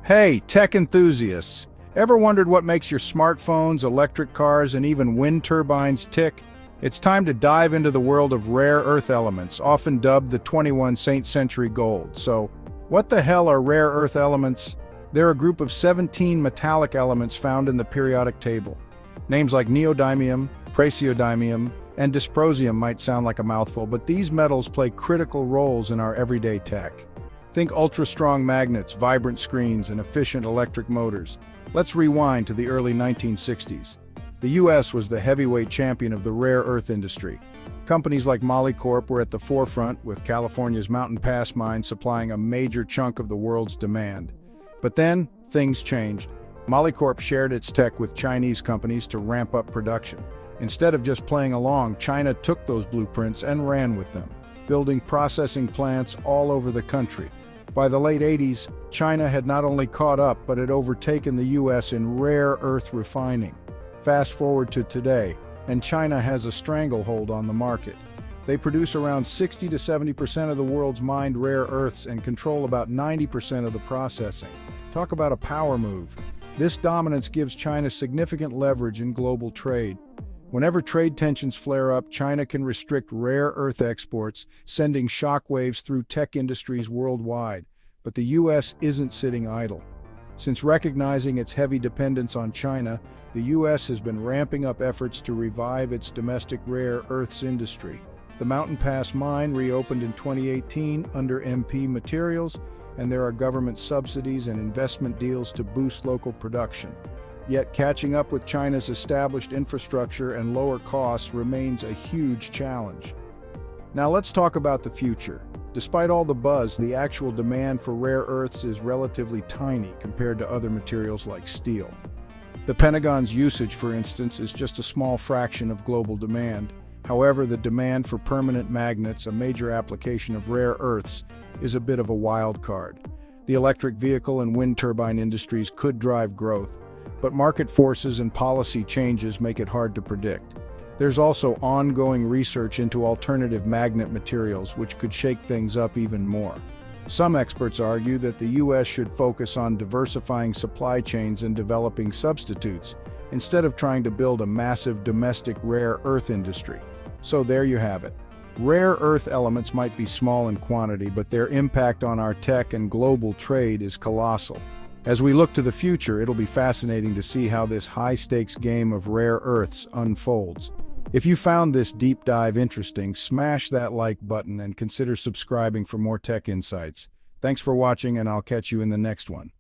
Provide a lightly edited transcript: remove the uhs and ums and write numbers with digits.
Hey, tech enthusiasts! Ever wondered what makes your smartphones, electric cars, and even wind turbines tick? It's time to dive into the world of rare earth elements, often dubbed the 21 century gold. So, what the hell are rare earth elements? They're a group of 17 metallic elements found in the periodic table. Names like neodymium, praseodymium, and dysprosium might sound like a mouthful, but these metals play critical roles in our everyday tech. Think ultra-strong magnets, vibrant screens, and efficient electric motors. Let's rewind to the early 1960s. The US was the heavyweight champion of the rare earth industry. Companies like Molycorp were at the forefront, with California's Mountain Pass mine supplying a major chunk of the world's demand. But then, things changed. Molycorp shared its tech with Chinese companies to ramp up production. Instead of just playing along, China took those blueprints and ran with them, building processing plants all over the country. By the late 80s, China had not only caught up, but had overtaken the US in rare earth refining. Fast forward to today, and China has a stranglehold on the market. They produce around 60 to 70% of the world's mined rare earths and control about 90% of the processing. Talk about a power move. This dominance gives China significant leverage in global trade. Whenever trade tensions flare up, China can restrict rare earth exports, sending shockwaves through tech industries worldwide. But the US isn't sitting idle. Since recognizing its heavy dependence on China, the US has been ramping up efforts to revive its domestic rare earths industry. The Mountain Pass mine reopened in 2018 under MP Materials, and there are government subsidies and investment deals to boost local production. Yet catching up with China's established infrastructure and lower costs remains a huge challenge. Now let's talk about the future. Despite all the buzz, the actual demand for rare earths is relatively tiny compared to other materials like steel. The Pentagon's usage, for instance, is just a small fraction of global demand. However, the demand for permanent magnets, a major application of rare earths, is a bit of a wild card. The electric vehicle and wind turbine industries could drive growth, but market forces and policy changes make it hard to predict. There's also ongoing research into alternative magnet materials, which could shake things up even more. Some experts argue that the US should focus on diversifying supply chains and developing substitutes, instead of trying to build a massive domestic rare earth industry. So there you have it. Rare earth elements might be small in quantity, but their impact on our tech and global trade is colossal. As we look to the future, it'll be fascinating to see how this high-stakes game of rare earths unfolds. If you found this deep dive interesting, smash that like button and consider subscribing for more tech insights. Thanks for watching, and I'll catch you in the next one.